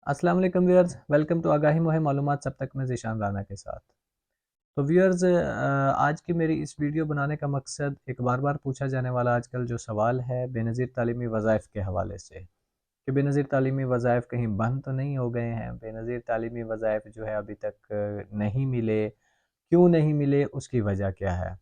अस्सलाम वालेकुम viewers, welcome to आगाही मुहिम मालूमात सब तक में ज़ीशान राना के साथ। तो व्यूअर्स, आज की मेरी इस वीडियो बनाने का मकसद एक बार-बार पूछा जाने वाला आजकल जो सवाल है बेनज़ीर तालीमी वज़ाइफ़ के हवाले से, कि बेनज़ीर तालीमी वज़ाइफ़ कहीं बंद तो नहीं हो गए हैं? बेनज़ीर तालीमी वज़ाइफ़ जो है अभी तक नहीं मिले, क्यों नहीं मिले, उसकी वजह क्या है?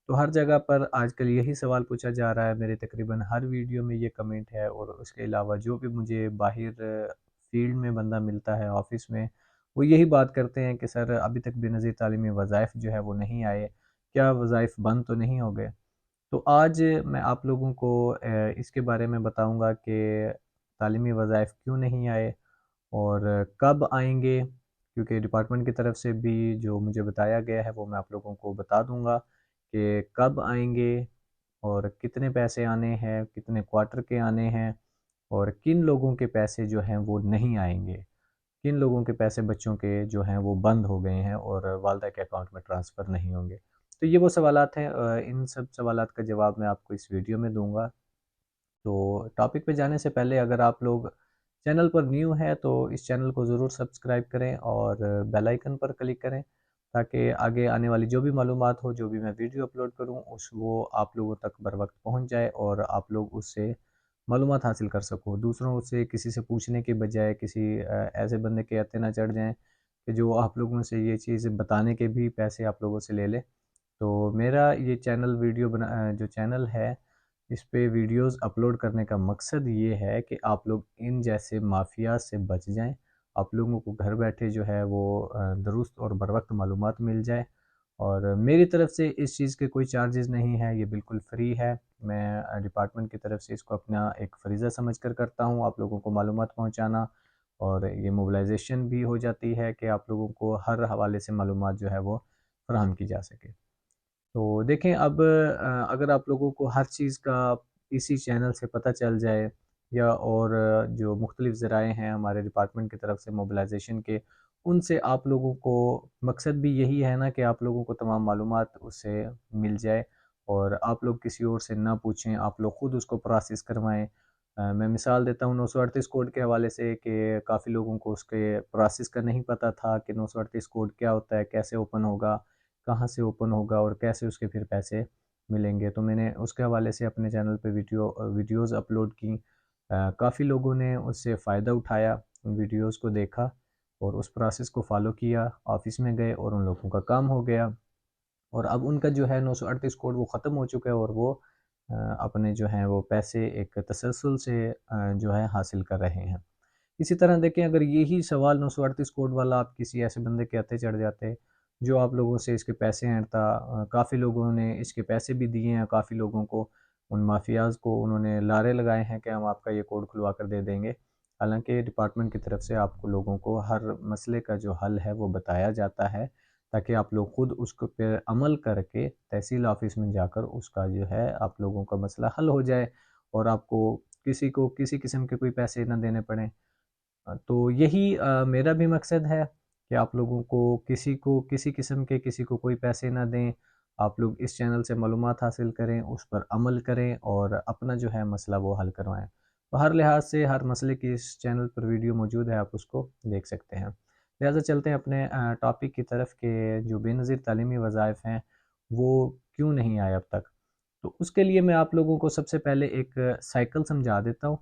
तो हर जगह पर आजकल यही सवाल पूछा जा रहा है, मेरे तकरीबन हर वीडियो में ये कमेंट है और उसके अलावा जो भी मुझे बाहर फील्ड में बंदा मिलता है ऑफ़िस में, वो यही बात करते हैं कि सर अभी तक बेनज़ीर तालीमी वज़ाइफ़ जो है वो नहीं आए, क्या वज़ाइफ़ बंद तो नहीं हो गए? तो आज मैं आप लोगों को इसके बारे में बताऊँगा कि तालीमी वज़ाइफ़ क्यों नहीं आए और कब आएँगे? क्योंकि डिपार्टमेंट की तरफ से भी जो मुझे बताया गया है वो मैं आप लोगों को बता दूँगा कि कब आएँगे और कितने पैसे आने हैं, कितने क्वार्टर के आने हैं और किन लोगों के पैसे जो हैं वो नहीं आएँगे। किन लोगों के पैसे बच्चों के जो हैं वो बंद हो गए हैं और वालदा के अकाउंट में ट्रांसफ़र नहीं होंगे। तो ये वो सवालात हैं, इन सब सवालात का जवाब मैं आपको इस वीडियो में दूँगा। तो टॉपिक पे जाने से पहले अगर आप लोग चैनल पर न्यू हैं तो इस चैनल को ज़रूर सब्सक्राइब करें और बेल आइकन पर क्लिक करें ताकि आगे आने वाली जो भी मालूमात हो, जो भी मैं वीडियो अपलोड करूँ उस वो आप लोगों तक बर वक़्त पहुँच जाए और आप लोग उससे मालूमात हासिल कर सको। दूसरों से किसी से पूछने के बजाय किसी ऐसे बंदे के हत्थे ना चढ़ जाएँ कि जो आप लोगों से ये चीज़ बताने के भी पैसे आप लोगों से ले ले। तो मेरा ये जो चैनल है, इस पे वीडियोज़ अपलोड करने का मकसद ये है कि आप लोग इन जैसे माफ़िया से बच जाएँ। आप लोगों को घर बैठे जो है वो दुरुस्त और बर वक़्त मालूमात मिल जाए और मेरी तरफ से इस चीज़ के कोई चार्जेज़ नहीं है, ये बिल्कुल फ्री है। मैं डिपार्टमेंट की तरफ से इसको अपना एक फ़रीज़ा समझकर करता हूँ, आप लोगों को मालूमात पहुँचाना और ये मोबिलाइज़ेशन भी हो जाती है कि आप लोगों को हर हवाले से मालूमात जो है वो फ़राहम की जा सके। तो देखें अब अगर आप लोगों को हर चीज़ का इसी चैनल से पता चल जाए या और जो मुख्तलिफ़ ज़राए हैं हमारे डिपार्टमेंट की तरफ से मोबिलाइज़ेशन के, उनसे आप लोगों को मकसद भी यही है ना कि आप लोगों को तमाम मालूमात उससे मिल जाए और आप लोग किसी और से ना पूछें, आप लोग खुद उसको प्रोसेस करवाएँ। मैं मिसाल देता हूँ 938 कोड के हवाले से कि काफ़ी लोगों को उसके प्रोसेस का नहीं पता था कि 938 कोड क्या होता है, कैसे ओपन होगा, कहाँ से ओपन होगा और कैसे उसके फिर पैसे मिलेंगे। तो मैंने उसके हवाले से अपने चैनल पे वीडियोज़ अपलोड की। काफ़ी लोगों ने उससे फ़ायदा उठाया, उन वीडियोज़ को देखा और उस प्रोसेस को फ़ॉलो किया, ऑफ़िस में गए और उन लोगों का काम हो गया और अब उनका जो है 938 कोड वो ख़त्म हो चुका है और वो अपने जो हैं वो पैसे एक तसलसल से जो है हासिल कर रहे हैं। इसी तरह देखें अगर यही सवाल 938 कोड वाला आप किसी ऐसे बंदे के हत्थे चढ़ जाते, जो आप लोगों से इसके पैसे ऐंठता, काफ़ी लोगों ने इसके पैसे भी दिए हैं, काफ़ी लोगों को उन माफियाज़ को उन्होंने लारे लगाए हैं कि हम आपका ये कोड खुलवा कर दे देंगे। हालाँकि डिपार्टमेंट की तरफ से आपको लोगों को हर मसले का जो हल है वो बताया जाता है, ताकि आप लोग खुद उसको पे अमल करके तहसील ऑफ़िस में जाकर उसका जो है आप लोगों का मसला हल हो जाए और आपको किसी को किसी किस्म के कोई पैसे ना देने पड़ें। तो यही मेरा भी मकसद है कि आप लोगों को किसी किस्म के किसी को कोई पैसे ना दें। आप लोग इस चैनल से मालूमात हासिल करें, उस पर अमल करें और अपना जो है मसला वो हल करवाएँ। तो हर लिहाज से हर मसले की इस चैनल पर वीडियो मौजूद है, आप उसको देख सकते हैं। लिहाज़ा चलते हैं अपने टॉपिक की तरफ कि जो बेनज़ीर तालीमी वज़ाइफ़ हैं, वो क्यों नहीं आए अब तक? तो उसके लिए मैं आप लोगों को सबसे पहले एक साइकिल समझा देता हूँ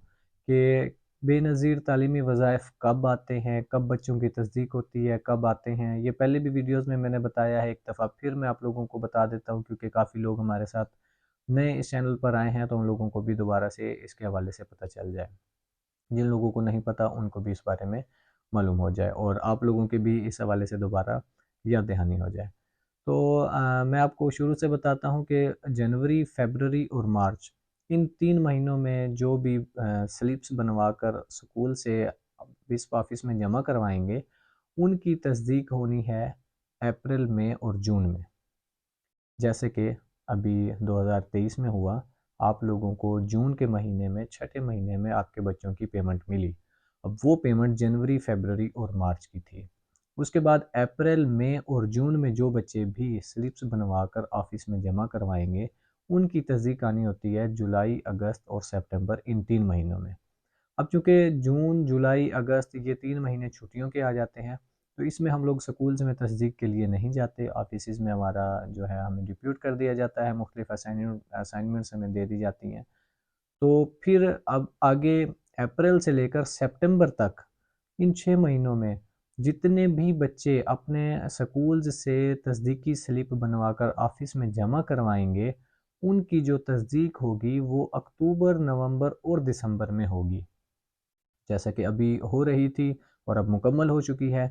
कि बेनज़ीर तालीमी वज़ाइफ़ कब आते हैं, कब बच्चों की तस्दीक होती है, कब आते हैं। ये पहले भी वीडियोज़ में मैंने बताया है, एक दफ़ा फिर मैं आप लोगों को बता देता हूँ क्योंकि काफ़ी लोग हमारे साथ नए इस चैनल पर आए हैं, तो उन लोगों को भी दोबारा से इसके हवाले से पता चल जाए। जिन लोगों को नहीं पता उनको भी इस बारे में मालूम हो जाए और आप लोगों के भी इस हवाले से दोबारा याद दहानी हो जाए। तो मैं आपको शुरू से बताता हूँ कि जनवरी, फ़रवरी और मार्च इन 3 महीनों में जो भी स्लिप्स बनवाकर स्कूल से विस्प ऑफ़िस में जमा करवाएँगे, उनकी तस्दीक होनी है अप्रैल, मई और जून में। जैसे कि अभी 2023 में हुआ, आप लोगों को जून के महीने में छठे महीने में आपके बच्चों की पेमेंट मिली। अब वो पेमेंट जनवरी, फ़रवरी और मार्च की थी। उसके बाद अप्रैल, मई और जून में जो बच्चे भी स्लिप्स बनवाकर ऑफ़िस में जमा करवाएँगे, उनकी तस्दीक आनी होती है जुलाई, अगस्त और सितंबर इन 3 महीनों में। अब चूँकि जून, जुलाई, अगस्त ये 3 महीने छुट्टियों के आ जाते हैं, तो इसमें हम लोग स्कूल्स में तस्दीक के लिए नहीं जाते। ऑफिसेज़ में हमारा जो है हमें डिप्यूट कर दिया जाता है, मुख्तलिफ़ असाइनमेंट्स हमें दे दी जाती हैं। तो फिर अब आगे अप्रैल से लेकर सितंबर तक इन 6 महीनों में जितने भी बच्चे अपने स्कूल्स से तस्दीकी स्लिप बनवाकर ऑफिस में जमा करवाएंगे, उनकी जो तस्दीक होगी वो अक्टूबर, नवंबर और दिसंबर में होगी। जैसा कि अभी हो रही थी और अब मुकम्मल हो चुकी है।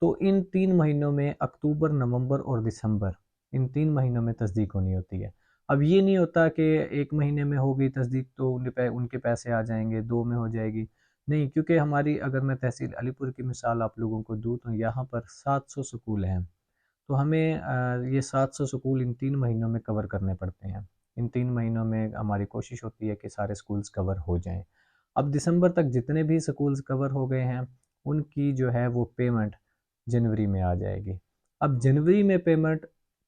तो इन 3 महीनों में अक्टूबर, नवंबर और दिसंबर, इन 3 महीनों में तस्दीक होनी होती है। अब ये नहीं होता कि 1 महीने में हो गई तस्दीक तो उनके पैसे आ जाएँगे, 2 में हो जाएगी। नहीं, क्योंकि हमारी अगर मैं तहसील अलीपुर की मिसाल आप लोगों को दूँ तो यहाँ पर 700 स्कूल हैं। तो हमें ये 700 स्कूल इन 3 महीनों में कवर करने पड़ते हैं। इन 3 महीनों में हमारी कोशिश होती है कि सारे स्कूल्स कवर हो जाएँ। अब दिसंबर तक जितने भी स्कूल्स कवर हो गए हैं, उनकी जो है वो पेमेंट जनवरी में आ जाएगी। अब जनवरी में पेमेंट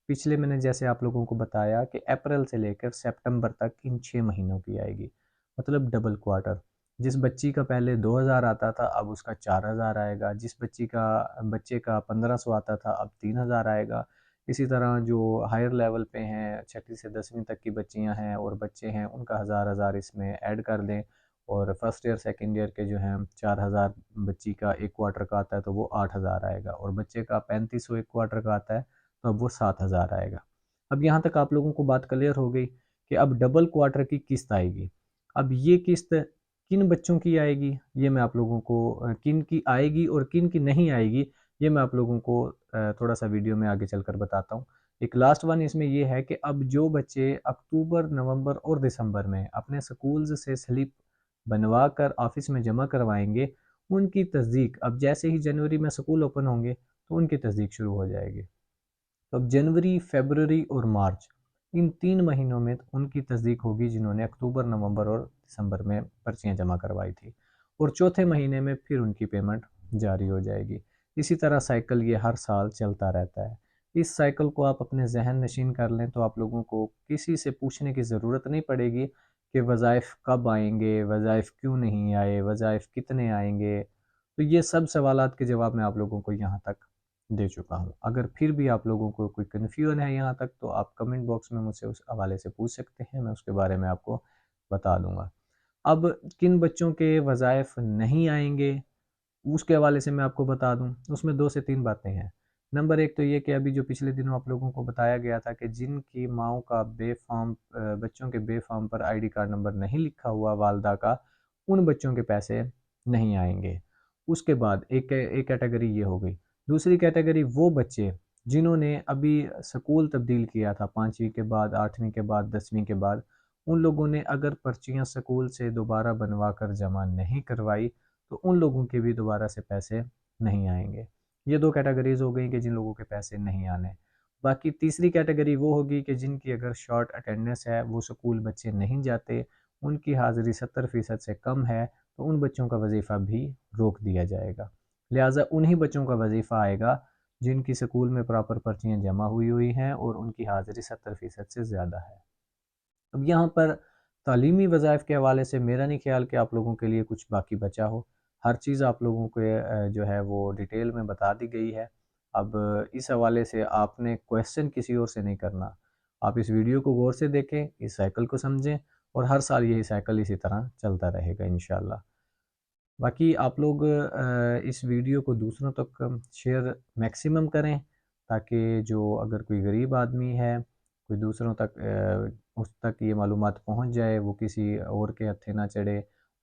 पिछले मैंने जैसे आप लोगों को बताया कि अप्रैल से लेकर सितंबर तक इन 6 महीनों की आएगी, मतलब डबल क्वार्टर। जिस बच्ची का पहले 2000 आता था, अब उसका 4000 आएगा। जिस बच्चे का 1500 आता था, अब 3000 आएगा। इसी तरह जो हायर लेवल पे हैं, छठी से 10वीं तक की बच्चियां हैं और बच्चे हैं, उनका हज़ार हज़ार इसमें ऐड कर दें। और फर्स्ट ईयर सेकंड ईयर के जो हैं 4000 बच्ची का एक क्वार्टर का आता है, तो वो 8000 आएगा। और बच्चे का 3500 एक क्वार्टर का आता है, तो अब वो 7000 आएगा। अब यहाँ तक आप लोगों को बात क्लियर हो गई कि अब डबल क्वार्टर की किस्त आएगी। अब ये किस्त किन बच्चों की आएगी, ये मैं आप लोगों को किन की आएगी और किन की नहीं आएगी, ये मैं आप लोगों को थोड़ा सा वीडियो में आगे चलकर बताता हूँ। एक लास्ट वन इसमें ये है कि अब जो बच्चे अक्टूबर, नवंबर और दिसंबर में अपने स्कूल्स से स्लिप बनवा कर ऑफिस में जमा करवाएंगे, उनकी तस्दीक अब जैसे ही जनवरी में स्कूल ओपन होंगे तो उनकी तस्दीक शुरू हो जाएगी। तो अब जनवरी, फरवरी और मार्च, इन 3 महीनों में उनकी तस्दीक होगी जिन्होंने अक्टूबर, नवंबर और दिसंबर में पर्चियाँ जमा करवाई थी। और चौथे महीने में फिर उनकी पेमेंट जारी हो जाएगी। इसी तरह साइकिल ये हर साल चलता रहता है। इस साइकिल को आप अपने ज़हन नशीन कर लें तो आप लोगों को किसी से पूछने की ज़रूरत नहीं पड़ेगी कि वज़ाइफ कब आएँगे, वज़ाइफ क्यों नहीं आए, वज़ाइफ कितने आएँगे। तो ये सब सवालात के जवाब मैं आप लोगों को यहाँ तक दे चुका हूँ। अगर फिर भी आप लोगों को कोई कन्फ्यूजन है यहाँ तक, तो आप कमेंट बॉक्स में मुझसे उस हवाले से पूछ सकते हैं, मैं उसके बारे में आपको बता दूँगा। अब किन बच्चों के वज़ाइफ नहीं आएँगे, उसके हवाले से मैं आपको बता दूँ, उसमें 2 से 3 बातें हैं। नंबर 1 तो ये कि अभी जो पिछले दिनों आप लोगों को बताया गया था कि जिनकी माँओं का बच्चों के बे फ़ॉर्म पर आईडी कार्ड नंबर नहीं लिखा हुआ वालिदा का, उन बच्चों के पैसे नहीं आएँगे। उसके बाद एक कैटेगरी ये हो गई। दूसरी कैटेगरी वो बच्चे जिन्होंने अभी स्कूल तब्दील किया था 5वीं के बाद, 8वीं के बाद, 10वीं के बाद, उन लोगों ने अगर पर्चियाँ स्कूल से दोबारा बनवा कर जमा नहीं करवाई, तो उन लोगों के भी दोबारा से पैसे नहीं आएँगे। ये 2 कैटेगरीज़ हो गई कि जिन लोगों के पैसे नहीं आने। बाकी तीसरी कैटेगरी वो होगी कि जिनकी अगर शॉर्ट अटेंडेंस है, वो स्कूल बच्चे नहीं जाते, उनकी हाज़िरी 70% से कम है, तो उन बच्चों का वज़ीफ़ा भी रोक दिया जाएगा। लिहाज़ा उन्हीं बच्चों का वज़ीफ़ा आएगा जिनकी स्कूल में प्रॉपर पर्चियाँ जमा हुई हैं और उनकी हाज़िरी 70% से ज़्यादा है। अब यहाँ पर तालीमी वज़ाइफ के हवाले से मेरा नहीं ख़्याल कि आप लोगों के लिए कुछ बाकी बचा हो। हर चीज़ आप लोगों को जो है वो डिटेल में बता दी गई है। अब इस हवाले से आपने क्वेश्चन किसी और से नहीं करना। आप इस वीडियो को गौर से देखें, इस साइकिल को समझें और हर साल यही साइकिल इसी तरह चलता रहेगा इंशाअल्लाह। बाकी आप लोग इस वीडियो को दूसरों तक शेयर मैक्सिमम करें, ताकि जो अगर कोई गरीब आदमी है, कोई दूसरों तक उस तक ये मालूमात पहुंच जाए, वो किसी और के हत्थे ना चढ़े,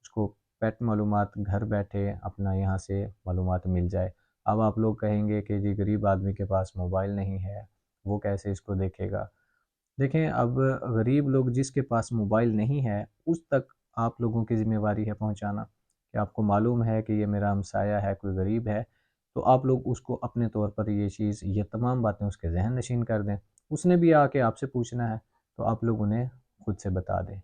उसको पेट मालूमात घर बैठे अपना यहाँ से मालूमात मिल जाए। अब आप लोग कहेंगे कि जी गरीब आदमी के पास मोबाइल नहीं है, वो कैसे इसको देखेगा? देखें, अब गरीब लोग जिसके पास मोबाइल नहीं है, उस तक आप लोगों की ज़िम्मेवारी है पहुँचाना। कि आपको मालूम है कि ये मेरा हमसाया है, कोई गरीब है, तो आप लोग उसको अपने तौर पर ये चीज़, ये तमाम बातें उसके ज़हन नशीन कर दें। उसने भी आके आपसे पूछना है, तो आप लोग उन्हें खुद से बता दें।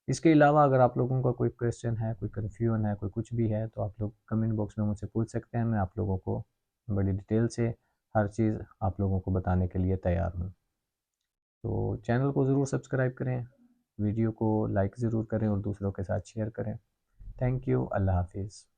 इसके अलावा अगर आप लोगों का कोई क्वेश्चन है, कोई कन्फ्यूजन है, कोई कुछ भी है, तो आप लोग कमेंट बॉक्स में मुझसे पूछ सकते हैं। मैं आप लोगों को बड़ी डिटेल से हर चीज़ आप लोगों को बताने के लिए तैयार हूँ। तो चैनल को ज़रूर सब्सक्राइब करें, वीडियो को लाइक ज़रूर करें और दूसरों के साथ शेयर करें। थैंक यू, अल्लाह हाफिज़।